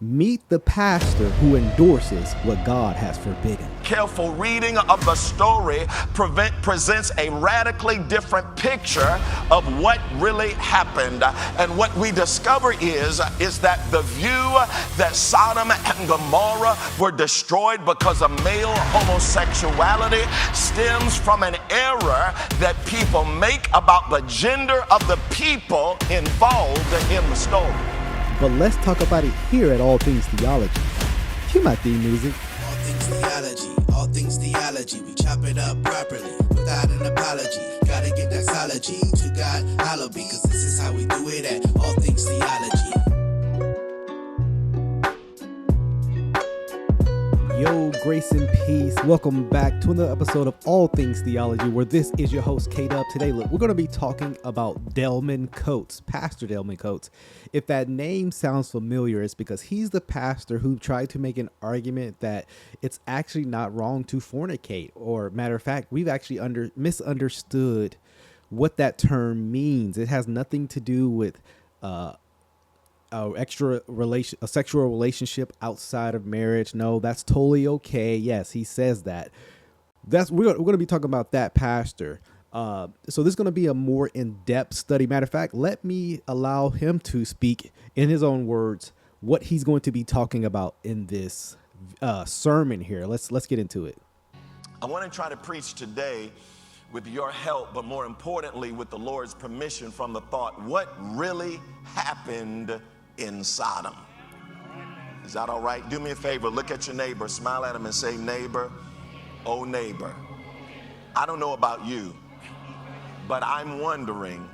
Meet the pastor who endorses what God has forbidden. Careful reading of the story presents a radically different picture of what really happened. And what we discover is that the view that Sodom and Gomorrah were destroyed because of male homosexuality stems from an error that people make about the gender of the people involved in the story. But let's talk about it here at All Things Theology. Cue my theme music. All things theology, all things theology. We chop it up properly without an apology. Gotta get that doxology to God, hallowed be, cause this is how we do it at All Things Theology. Yo, grace and peace. Welcome back to another episode of All Things Theology, where this is your host, K-Dub. Today, look, we're going to be talking about Delman Coates, Pastor Delman Coates. If that name sounds familiar, it's because he's the pastor who tried to make an argument that it's actually not wrong to fornicate. Or, matter of fact, we've actually misunderstood what that term means. It has nothing to do with a sexual relationship outside of marriage. No, that's totally okay. Yes, he says that. We're going to be talking about that pastor. So this is going to be a more in-depth study. Matter of fact, let me allow him to speak in his own words what he's going to be talking about in this sermon here. Let's get into it. I want to try to preach today with your help, but more importantly, with the Lord's permission, from the thought, what really happened in Sodom? Is that all right? Do me a favor, look at your neighbor, smile at him and say, neighbor, oh neighbor, I don't know about you, but I'm wondering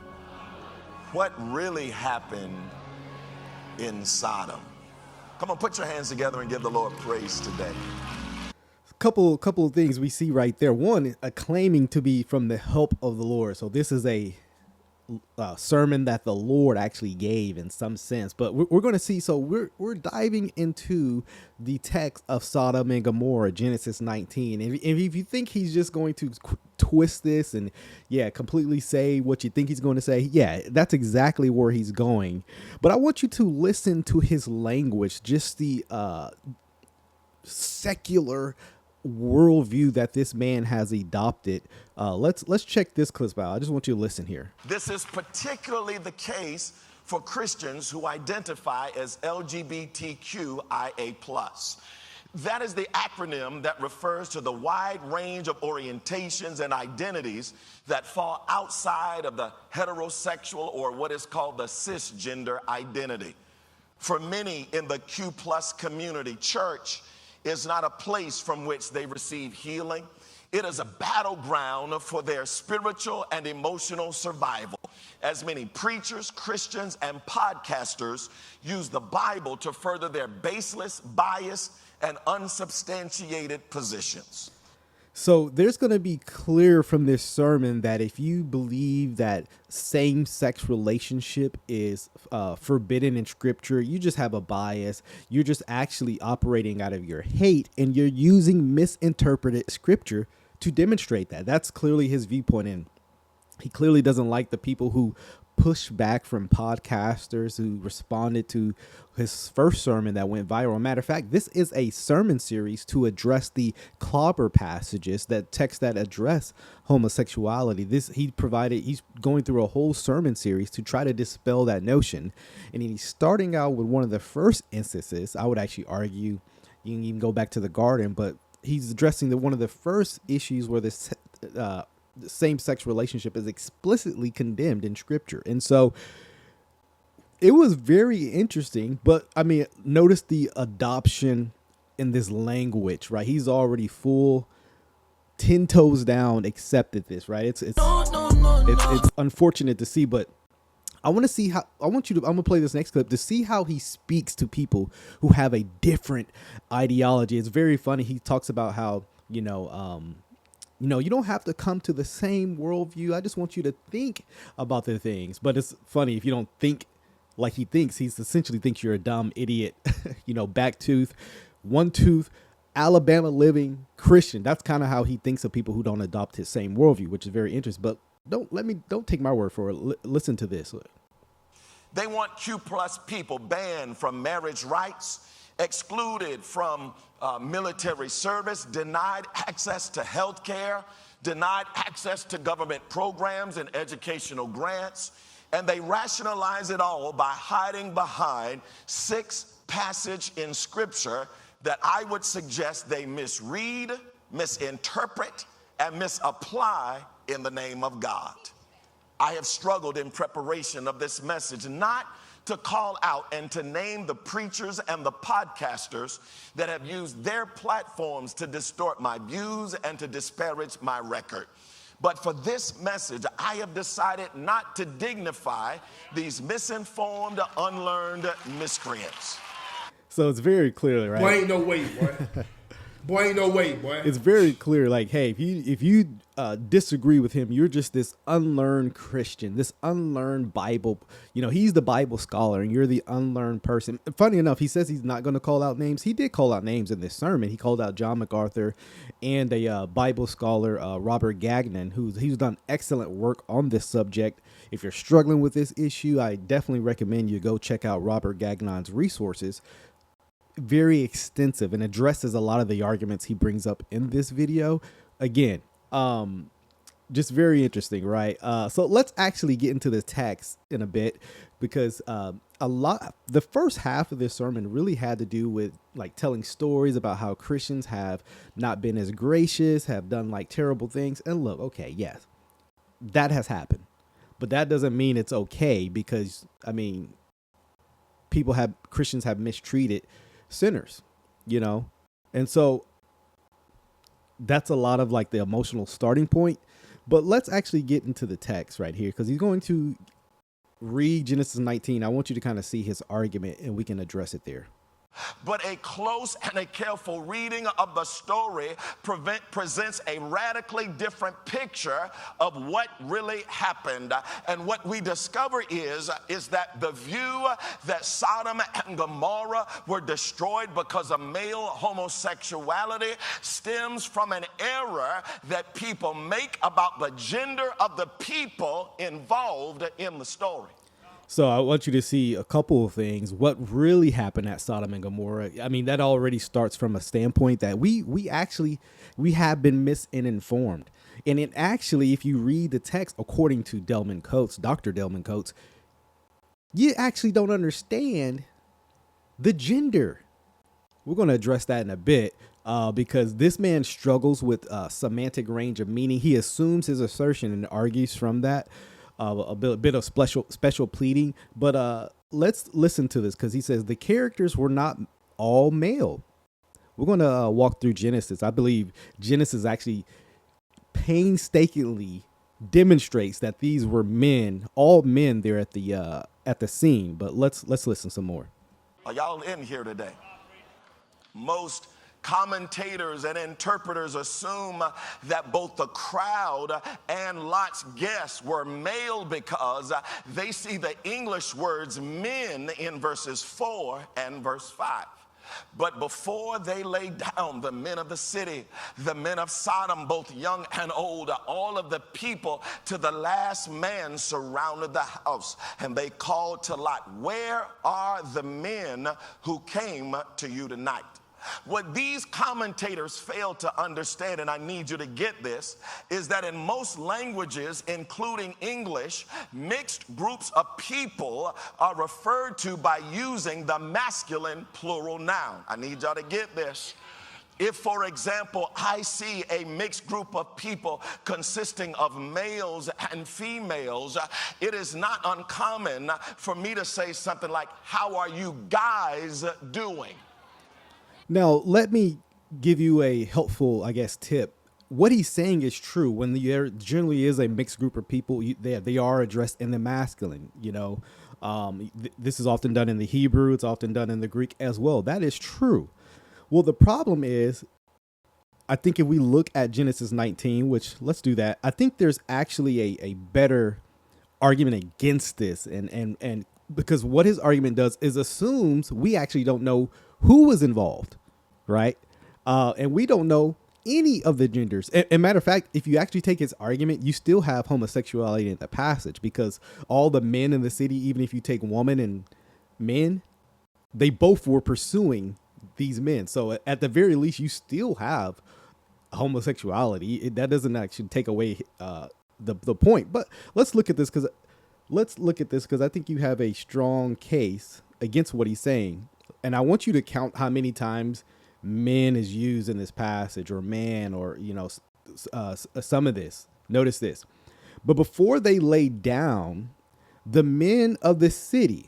what really happened in Sodom. Come on, put your hands together and give the Lord praise today. Couple of things we see right there. One, claiming to be from the help of the Lord. So this is a sermon that the Lord actually gave in some sense, but we're going to see. So we're diving into the text of Sodom and Gomorrah, Genesis 19. If you think he's just going to twist this and completely say what you think he's going to say, that's exactly where he's going. But I want you to listen to his language, just the secular worldview that this man has adopted. Let's check this clip out. I just want you to listen here. This is particularly the case for Christians who identify as LGBTQIA+. That is the acronym that refers to the wide range of orientations and identities that fall outside of the heterosexual or what is called the cisgender identity. For many in the Q+ community, church is not a place from which they receive healing. It is a battleground for their spiritual and emotional survival, as many preachers, Christians, and podcasters use the Bible to further their baseless, biased, and unsubstantiated positions. So there's going to be clear from this sermon that if you believe that same-sex relationship is forbidden in Scripture, you just have a bias. You're just actually operating out of your hate, and you're using misinterpreted Scripture to demonstrate that. That's clearly his viewpoint, and he clearly doesn't like the people who push back from podcasters who responded to his first sermon that went viral. Matter of fact, this is a sermon series to address the clobber passages, that text that address homosexuality. He's going through a whole sermon series to try to dispel that notion. And he's starting out with one of the first instances. I would actually argue you can even go back to the garden, but he's addressing one of the first issues where this same-sex relationship is explicitly condemned in Scripture. And so it was very interesting, but I mean, notice the adoption in this language, right? He's already full 10 toes down accepted this, right? It's unfortunate to see, but I'm going to play this next clip to see how he speaks to people who have a different ideology. It's very funny. He talks about how, you don't have to come to the same worldview. I just want you to think about the things. But it's funny, if you don't think like he thinks, he essentially thinks you're a dumb idiot, back tooth, one tooth, Alabama living Christian. That's kind of how he thinks of people who don't adopt his same worldview, which is very interesting. But don't take my word for it. Listen to this. They want Q+ people banned from marriage rights excluded from military service, denied access to health care, denied access to government programs and educational grants. And they rationalize it all by hiding behind 6 passages in Scripture that I would suggest they misread, misinterpret, and misapply in the name of God. I have struggled in preparation of this message not to call out and to name the preachers and the podcasters that have used their platforms to distort my views and to disparage my record. But for this message, I have decided not to dignify these misinformed, unlearned miscreants. So it's very clear, right? Boy, ain't no way, boy. Boy, ain't no way, boy. It's very clear, like, hey, if you disagree with him, you're just this unlearned Christian, this unlearned Bible. You know, he's the Bible scholar, and you're the unlearned person. Funny enough, he says he's not going to call out names. He did call out names in this sermon. He called out John MacArthur and a Bible scholar, Robert Gagnon, he's done excellent work on this subject. If you're struggling with this issue, I definitely recommend you go check out Robert Gagnon's resources. Very extensive and addresses a lot of the arguments he brings up in this video. Again, just very interesting, right? So let's actually get into the text in a bit, because the first half of this sermon really had to do with like telling stories about how Christians have not been as gracious, have done like terrible things. And look, okay, yes, that has happened, but that doesn't mean it's okay, because I mean, Christians have mistreated sinners, you know? And so that's a lot of like the emotional starting point. But let's actually get into the text right here, because he's going to read Genesis 19. I want you to kind of see his argument and we can address it there. But a close and a careful reading of the story presents a radically different picture of what really happened. And what we discover is that the view that Sodom and Gomorrah were destroyed because of male homosexuality stems from an error that people make about the gender of the people involved in the story. So I want you to see a couple of things. What really happened at Sodom and Gomorrah? I mean, that already starts from a standpoint that we have been misinformed. And it actually, if you read the text, according to Delman Coates, Dr. Delman Coates, you actually don't understand the gender. We're going to address that in a bit, because this man struggles with semantic range of meaning. He assumes his assertion and argues from that. A bit of special pleading, but let's listen to this, because he says the characters were not all male. We're going to walk through Genesis. I believe Genesis actually painstakingly demonstrates that these were men, all men there at the scene. But let's listen some more. Are y'all in here today? Most commentators and interpreters assume that both the crowd and Lot's guests were male because they see the English words men in verses 4 and verse 5. But before they lay down, the men of the city, the men of Sodom, both young and old, all of the people to the last man surrounded the house. And they called to Lot, "Where are the men who came to you tonight?" What these commentators fail to understand, and I need you to get this, is that in most languages, including English, mixed groups of people are referred to by using the masculine plural noun. I need y'all to get this. If, for example, I see a mixed group of people consisting of males and females, it is not uncommon for me to say something like, "How are you guys doing?" Now, let me give you a helpful, I guess, tip. What he's saying is true. When there generally is a mixed group of people, they are addressed in the masculine. You know, this is often done in the Hebrew. It's often done in the Greek as well. That is true. Well, the problem is, I think if we look at Genesis 19, which let's do that, I think there's actually a better argument against this. And because what his argument does is assumes we actually don't know who was involved, right? And we don't know any of the genders. And matter of fact, if you actually take his argument, you still have homosexuality in the passage, because all the men in the city, even if you take woman and men, they both were pursuing these men. So at the very least, you still have homosexuality. That doesn't actually take away the point. But let's look at this because I think you have a strong case against what he's saying, and I want you to count how many times men is used in this passage, or man, or some of this. Notice this. But before they lay down, the men of the city,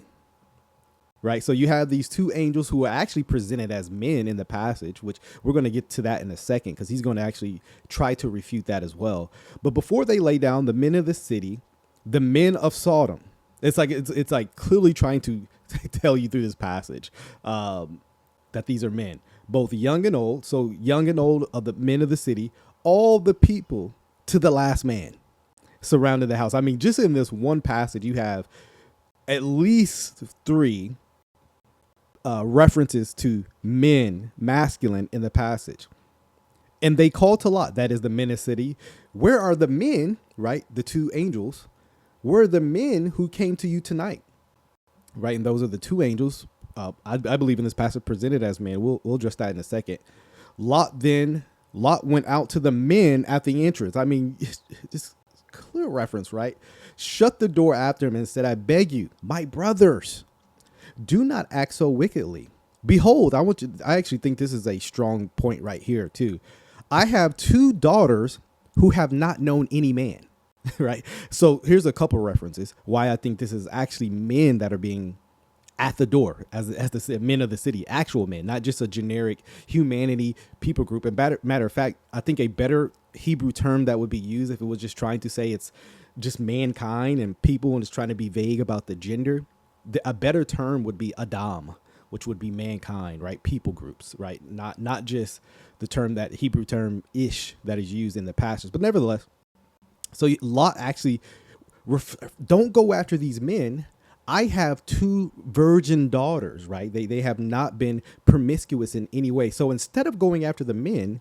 right? So you have these two angels who are actually presented as men in the passage, which we're going to get to that in a second, because he's going to actually try to refute that as well. But before they lay down, the men of the city, the men of Sodom, it's like clearly trying to tell you through this passage that these are men, both young and old. So young and old of the men of the city, all the people to the last man surrounded the house. I mean, just in this one passage, you have at least three references to men, masculine, in the passage. And they call to Lot, that is the men of the city. Where are the men, right? The two angels. Where are the men who came to you tonight? Right. And those are the two angels. I believe in this passage presented as men. We'll address that in a second. Lot went out to the men at the entrance. I mean, just clear reference, right? Shut the door after him and said, I beg you, my brothers, do not act so wickedly. Behold, I actually think this is a strong point right here too. I have two daughters who have not known any man. Right. So here's a couple references why I think this is actually men that are being at the door as the men of the city, actual men, not just a generic humanity people group. And matter of fact, I think a better Hebrew term that would be used if it was just trying to say it's just mankind and people and it's trying to be vague about the gender, a better term would be Adam, which would be mankind, right? People groups, right? Not just the term, that Hebrew term ish that is used in the passage, but nevertheless. So Lot actually, don't go after these men. I have two virgin daughters, right? They have not been promiscuous in any way. So instead of going after the men,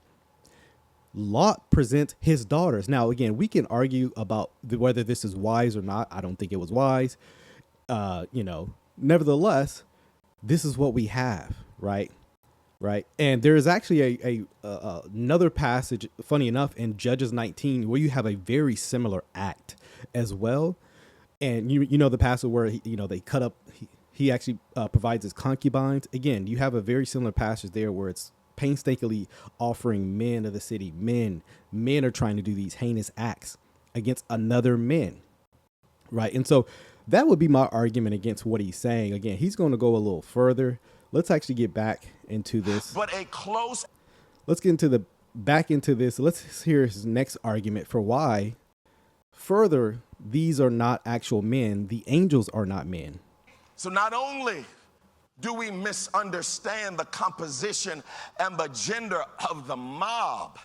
Lot presents his daughters. Now, again, we can argue about whether this is wise or not. I don't think it was wise. Nevertheless, this is what we have, right? Right. And there is actually another passage, funny enough, in Judges 19, where you have a very similar act as well. And you know the passage where they cut up. He actually provides his concubines. Again, you have a very similar passage there where it's painstakingly offering men of the city. Men are trying to do these heinous acts against another man. Right. And so that would be my argument against what he's saying. Again, he's going to go a little further. Let's actually get back into this. Let's get back into this. Let's hear his next argument for why further these are not actual men. The angels are not men. So not only do we misunderstand the composition and the gender of the mob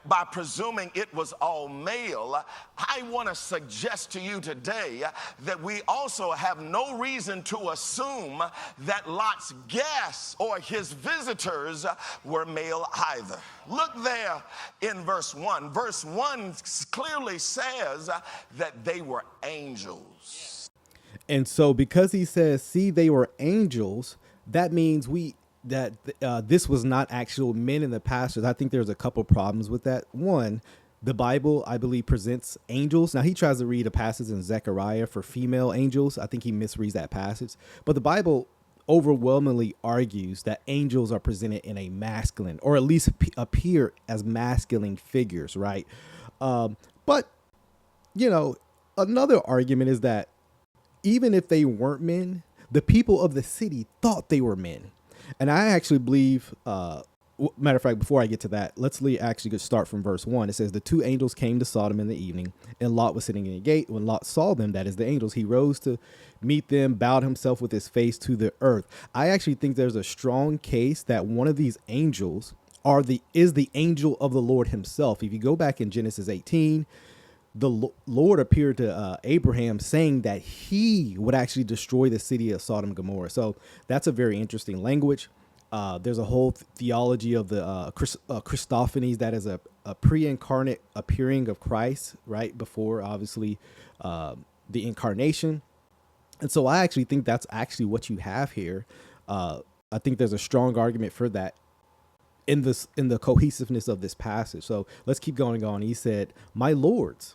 by presuming it was all male, I want to suggest to you today that we also have no reason to assume that Lot's guests or his visitors were male either. Look there in verse 1. Verse 1 clearly says that they were angels. And so because he says, see, they were angels, that means this was not actual men in the pastures. I think there's a couple problems with that. One, the Bible, I believe, presents angels. Now, he tries to read a passage in Zechariah for female angels. I think he misreads that passage. But the Bible overwhelmingly argues that angels are presented in a masculine, or at least appear as masculine figures, right? But, another argument is that even if they weren't men, the people of the city thought they were men. And I actually believe, matter of fact, before I get to that, let's actually start from verse 1. It says, the two angels came to Sodom in the evening, and Lot was sitting in the gate. When Lot saw them, that is the angels, he rose to meet them, bowed himself with his face to the earth. I actually think there's a strong case that one of these angels is the angel of the Lord himself. If you go back in Genesis 18, the Lord appeared to Abraham saying that he would actually destroy the city of Sodom and Gomorrah. So that's a very interesting language. There's a whole theology of the Christophanies, that is a pre-incarnate appearing of Christ, right before, obviously, the incarnation. And so I actually think that's actually what you have here. I think there's a strong argument for that in the cohesiveness of this passage. So let's keep going on. He said, "My lords."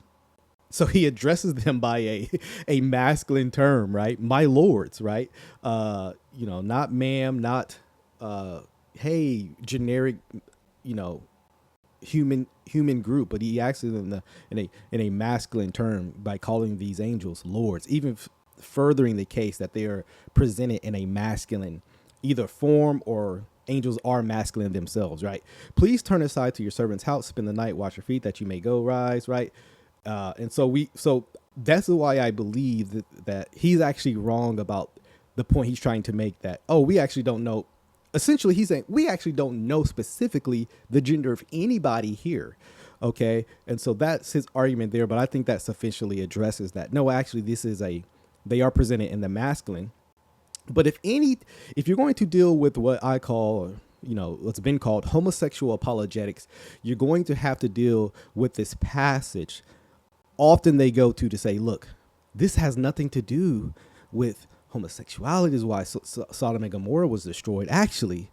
So he addresses them by a masculine term, right? My lords, right? Not ma'am, not hey, generic, human group, but he acts in a masculine term by calling these angels lords, even furthering the case that they are presented in a masculine either form, or angels are masculine themselves, right? "Please turn aside to your servant's house, spend the night, wash your feet, that you may go rise," right? So that's why I believe that he's actually wrong about the point he's trying to make, that, we actually don't know. Essentially, he's saying we actually don't know specifically the gender of anybody here. Okay. And so that's his argument there. But I think that sufficiently addresses that. No, actually, they are presented in the masculine. But if you're going to deal with what I call, what's been called homosexual apologetics, you're going to have to deal with this passage. Often they go to say, look, this has nothing to do with homosexuality. Is why Sodom and Gomorrah was destroyed. Actually,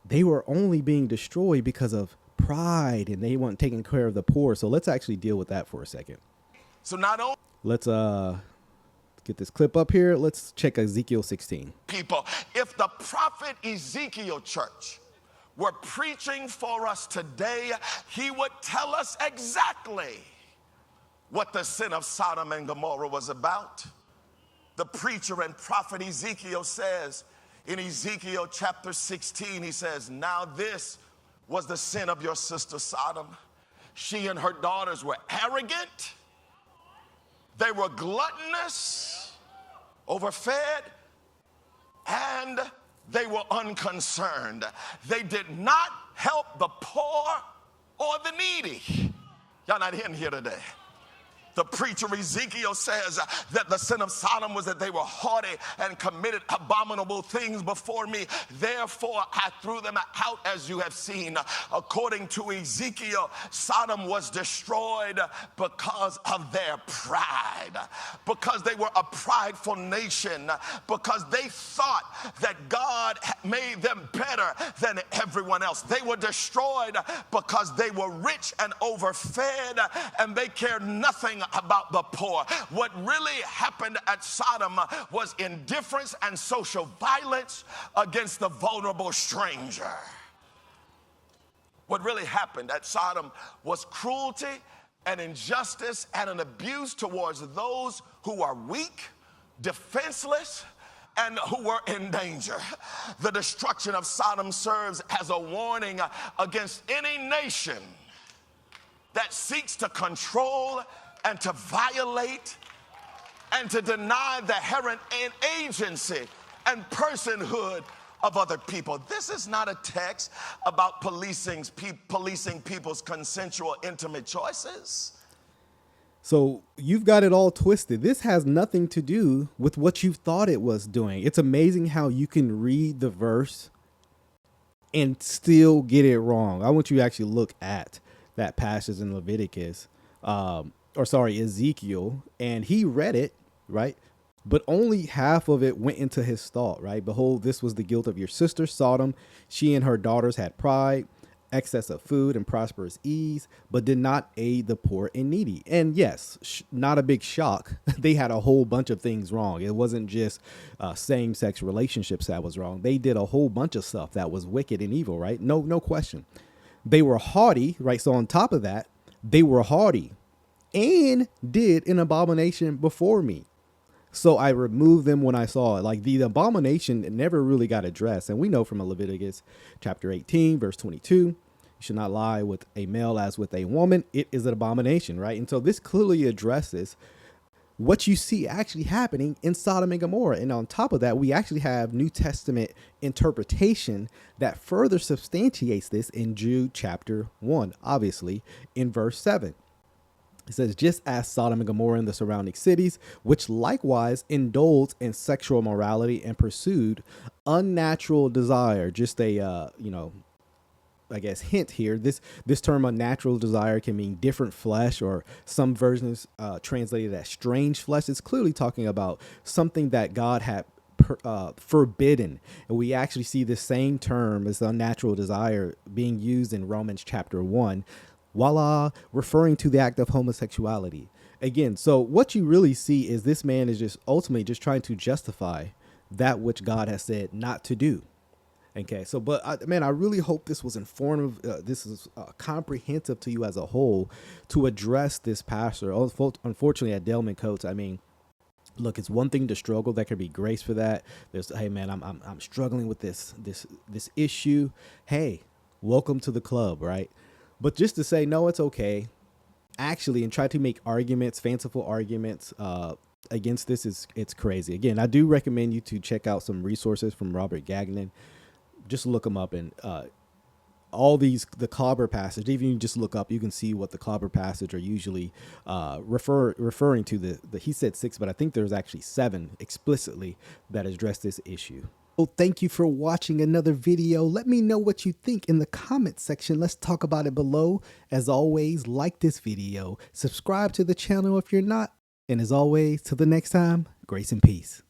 they were only being destroyed because of pride, and they weren't taking care of the poor. So let's actually deal with that for a second. So not only let's get this clip up here. Let's check Ezekiel 16. people, if the prophet Ezekiel, church, were preaching for us today, he would tell us exactly what the sin of Sodom and Gomorrah was about. The preacher and prophet Ezekiel says in Ezekiel chapter 16, he says, "Now this was the sin of your sister Sodom. She and her daughters were arrogant. They were gluttonous, overfed, and they were unconcerned. They did not help the poor or the needy." Y'all not in here today. The preacher Ezekiel says that the sin of Sodom was that they were haughty and committed abominable things before me. Therefore, I threw them out, as you have seen. According to Ezekiel, Sodom was destroyed because of their pride, because they were a prideful nation, because they thought that God made them better than everyone else. They were destroyed because they were rich and overfed, and they cared nothing about the poor. What really happened at Sodom was indifference and social violence against the vulnerable stranger. What really happened at Sodom was cruelty and injustice and an abuse towards those who are weak, defenseless, and who were in danger. The destruction of Sodom serves as a warning against any nation that seeks to control and to violate and to deny the inherent agency and personhood of other people. This is not a text about policing people's consensual, intimate choices. So you've got it all twisted. This has nothing to do with what you thought it was doing. It's amazing how you can read the verse and still get it wrong. I want you to actually look at that passage in Leviticus, Ezekiel, and he read it, right? But only half of it went into his thought, right? "Behold, this was the guilt of your sister Sodom. She and her daughters had pride, excess of food, and prosperous ease, but did not aid the poor and needy." And yes, not a big shock. They had a whole bunch of things wrong. It wasn't just same-sex relationships that was wrong. They did a whole bunch of stuff that was wicked and evil, right? No question. They were haughty, right? So on top of that, they were haughty and did an abomination before me. So I removed them when I saw it. Like, the abomination never really got addressed. And we know from Leviticus chapter 18, verse 22, you should not lie with a male as with a woman. It is an abomination, right? And so this clearly addresses what you see actually happening in Sodom and Gomorrah. And on top of that, we actually have New Testament interpretation that further substantiates this in Jude chapter 1, obviously in verse 7. It says, "Just as Sodom and Gomorrah and the surrounding cities, which likewise indulged in sexual morality and pursued unnatural desire." Just a, I guess, hint here. This term unnatural desire can mean different flesh, or some versions translated as strange flesh. It's clearly talking about something that God had forbidden. And we actually see the same term as unnatural desire being used in Romans chapter 1, voila, referring to the act of homosexuality. Again, so what you really see is this man is just ultimately just trying to justify that which God has said not to do. Okay, so man, I really hope this was informative. This is comprehensive to you as a whole to address this pastor. Unfortunately, at Delman Coates, I mean, look, it's one thing to struggle. There could be grace for that. There's, hey man, I'm struggling with this issue. Hey, welcome to the club, right? But just to say no, it's okay, actually, and try to make arguments, fanciful arguments against this it's crazy. Again, I do recommend you to check out some resources from Robert Gagnon. Just look them up, and all these, the clobber passage, even you just look up, you can see what the clobber passage are usually referring to. The he said 6, but I think there's actually 7 explicitly that address this issue. Well, thank you for watching another video. Let me know what you think in the comment section. Let's talk about it below. As always, like this video, subscribe to the channel if you're not, and as always, till the next time, grace and peace.